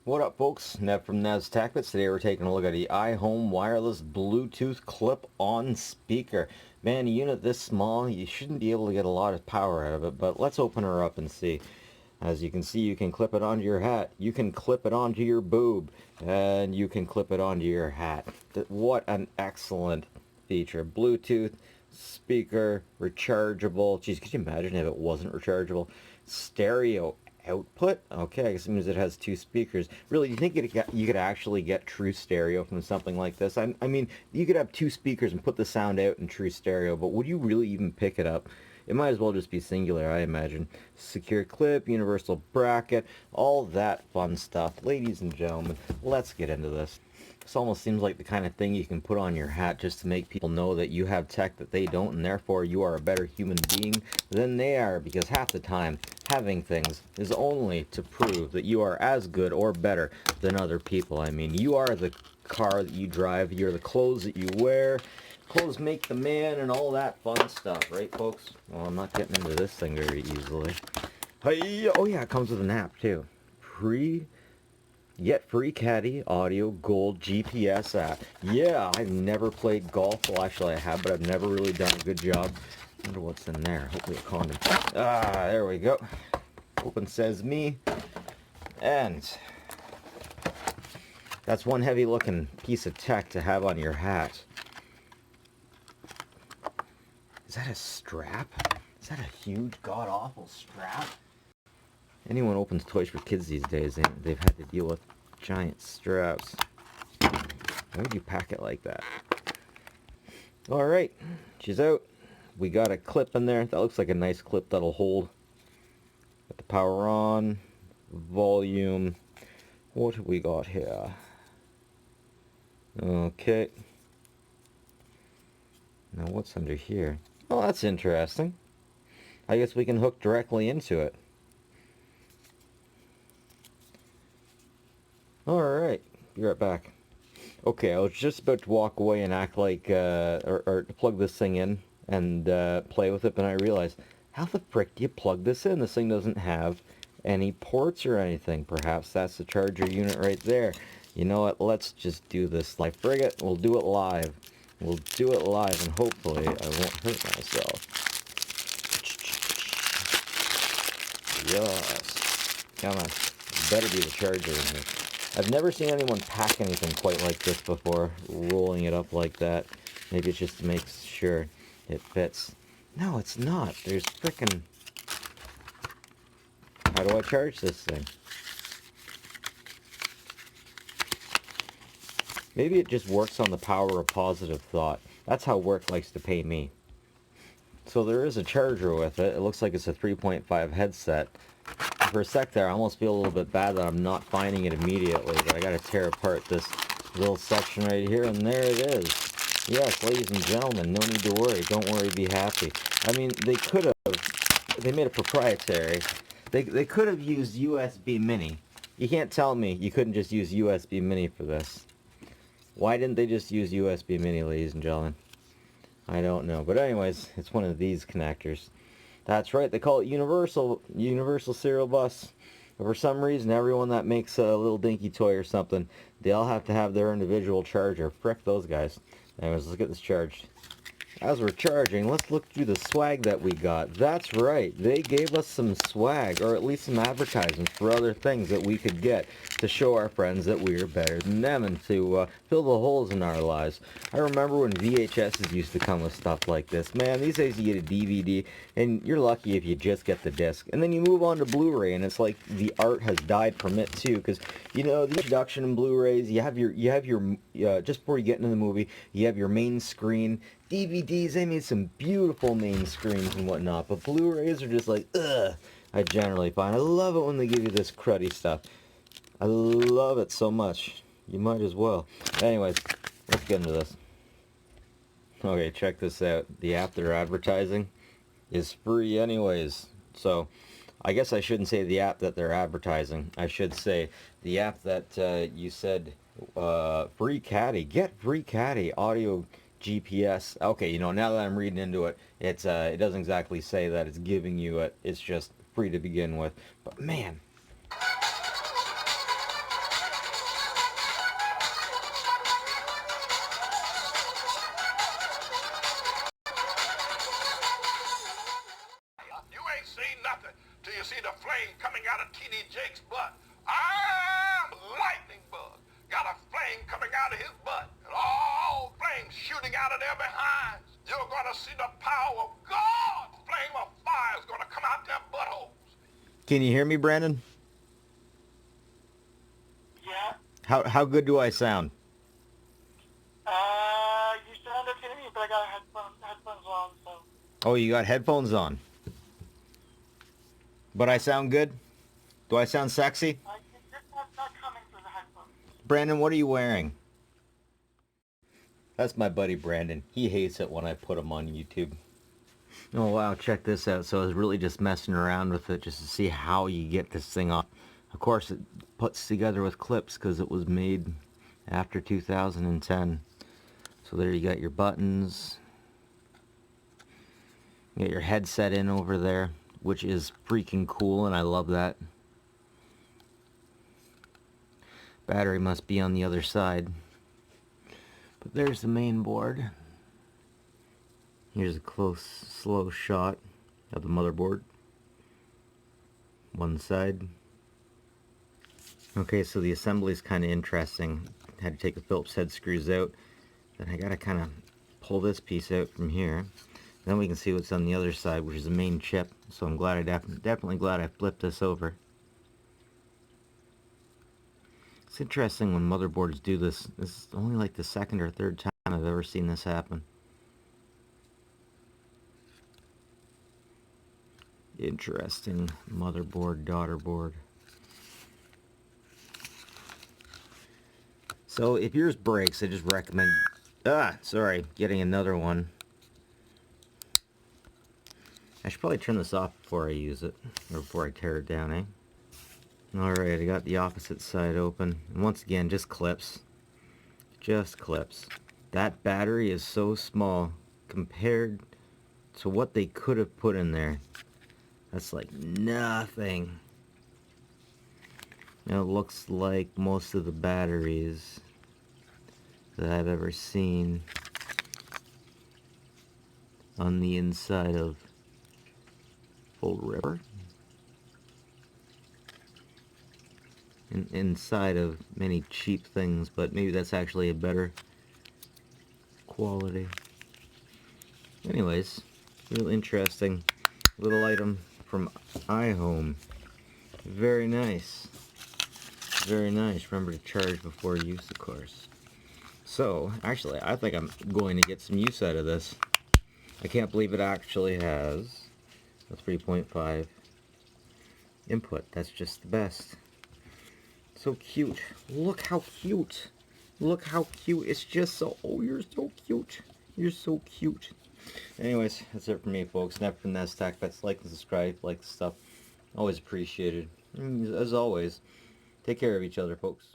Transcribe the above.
What up, folks? Nev from Nev's Tech Bits. Today we're taking a look at the iHome wireless Bluetooth clip-on speaker. Man, a unit this small, you shouldn't be able to get a lot of power out of it, but let's open her up and see. As you can see, you can clip it onto your hat, you can clip it onto your boob, and you can clip it onto your hat. What an excellent feature. Bluetooth, speaker, rechargeable. Geez, could you imagine if it wasn't rechargeable? Stereo output. Okay, I guess it means it has two speakers. Really, you think you could actually get true stereo from something like this? I mean, you could have two speakers and put the sound out in true stereo, but would you really even pick it up? It might as well just be singular, I imagine. Secure clip, universal bracket, all that fun stuff. Ladies and gentlemen, let's get into this. This almost seems like the kind of thing you can put on your hat just to make people know that you have tech that they don't, and therefore you are a better human being than they are, because half the time having things is only to prove that you are as good or better than other people. I mean, you are the car that you drive, you're the clothes that you wear, clothes make the man, and all that fun stuff, right, folks? Well, I'm not getting into this thing very easily. Hey, oh yeah, it comes with an app too. Get free caddy audio gold GPS app. Yeah, I've never played golf. Well, actually I have, but I've never really done a good job. I wonder what's in there. Hopefully a condom. Ah, there we go. Open says me. And that's one heavy looking piece of tech to have on your hat. Is that a strap? Is that a huge god-awful strap? Anyone opens toys for kids these days, they've had to deal with giant straps. Why would you pack it like that? Alright, she's out. We got a clip in there. That looks like a nice clip that'll hold. Got the power on, volume. What have we got here? Okay. Now what's under here? Oh, that's interesting. I guess we can hook directly into it. Alright, be right back. Okay, I was just about to walk away and act like, or plug this thing in and play with it, but I realized, how the frick do you plug this in? This thing doesn't have any ports or anything. Perhaps that's the charger unit right there. You know what, let's just do this like frigate. We'll do it live. We'll do it live, and hopefully I won't hurt myself. Yes. Come on. Better be the charger in here. I've never seen anyone pack anything quite like this before, rolling it up like that. Maybe it's just to make sure it fits. No, it's not. There's frickin'... How do I charge this thing? Maybe it just works on the power of positive thought. That's how work likes to pay me. So there is a charger with it. It looks like it's a 3.5 headset. For a sec there, I almost feel a little bit bad that I'm not finding it immediately, but I gotta tear apart this little section right here, and there it is. Yes, ladies and gentlemen, no need to worry. Don't worry, be happy. I mean, they could have... They made it proprietary. They could have used USB Mini. You can't tell me you couldn't just use USB Mini for this. Why didn't they just use USB Mini, ladies and gentlemen? I don't know. But anyways, it's one of these connectors. That's right, they call it universal serial bus. But for some reason, everyone that makes a little dinky toy or something, they all have to have their individual charger. Frick those guys. Anyways, let's get this charged. As we're charging, let's look through the swag that we got. That's right, they gave us some swag, or at least some advertisements for other things that we could get to show our friends that we are better than them and to fill the holes in our lives. I remember when VHSs used to come with stuff like this. Man, these days you get a DVD, and you're lucky if you just get the disc. And then you move on to Blu-ray, and it's like the art has died from it too, because, you know, the introduction in Blu-rays, you have your just before you get into the movie, you have your main screen. DVDs, they made some beautiful main screens and whatnot, but Blu-rays are just like, ugh, I generally find. I love it when they give you this cruddy stuff. I love it so much. You might as well. Anyways, let's get into this. Okay, check this out. The app they're advertising is free anyways. So, I guess I shouldn't say the app that they're advertising. I should say the app that you said, free caddy. Get free caddy audio GPS. Okay, you know, now that I'm reading into it, it doesn't exactly say that it's giving you it. It's just free to begin with. But man, Can you hear me, Brandon? Yeah. How good do I sound? You sound okay to me, but I got headphones on, so. Oh, you got headphones on. But I sound good? Do I sound sexy? You're not coming through the headphones. Brandon, what are you wearing? That's my buddy Brandon. He hates it when I put him on YouTube. Oh wow, check this out. So I was really just messing around with it just to see how you get this thing off. Of course it puts together with clips because it was made after 2010. So there you got your buttons. You got your headset in over there, which is freaking cool, and I love that. Battery must be on the other side. But there's the main board. Here's a close, slow shot of the motherboard. One side. Okay, so the assembly is kind of interesting. I had to take the Phillips head screws out. Then I gotta kind of pull this piece out from here. Then we can see what's on the other side, which is the main chip. So I'm glad definitely glad I flipped this over. It's interesting when motherboards do this. This is only like the second or third time I've ever seen this happen. Interesting motherboard, daughter board. So if yours breaks, I just recommend, getting another one. I should probably turn this off before I use it, or before I tear it down, eh? Alright, I got the opposite side open. And once again, just clips. Just clips. That battery is so small compared to what they could have put in there. That's like nothing. It looks like most of the batteries that I've ever seen on the inside of full ripper. Inside of many cheap things, but maybe that's actually a better quality. Anyways, real interesting little item from iHome. Very nice. Very nice. Remember to charge before use, of course. So, actually, I think I'm going to get some use out of this. I can't believe it actually has a 3.5 input. That's just the best. So cute. Look how cute. Look how cute. It's just so... Oh, you're so cute. You're so cute. Anyways, that's it for me, folks. Never from NASDAQ. Bets, like and subscribe. Like the stuff. Always appreciated. As always, take care of each other, folks.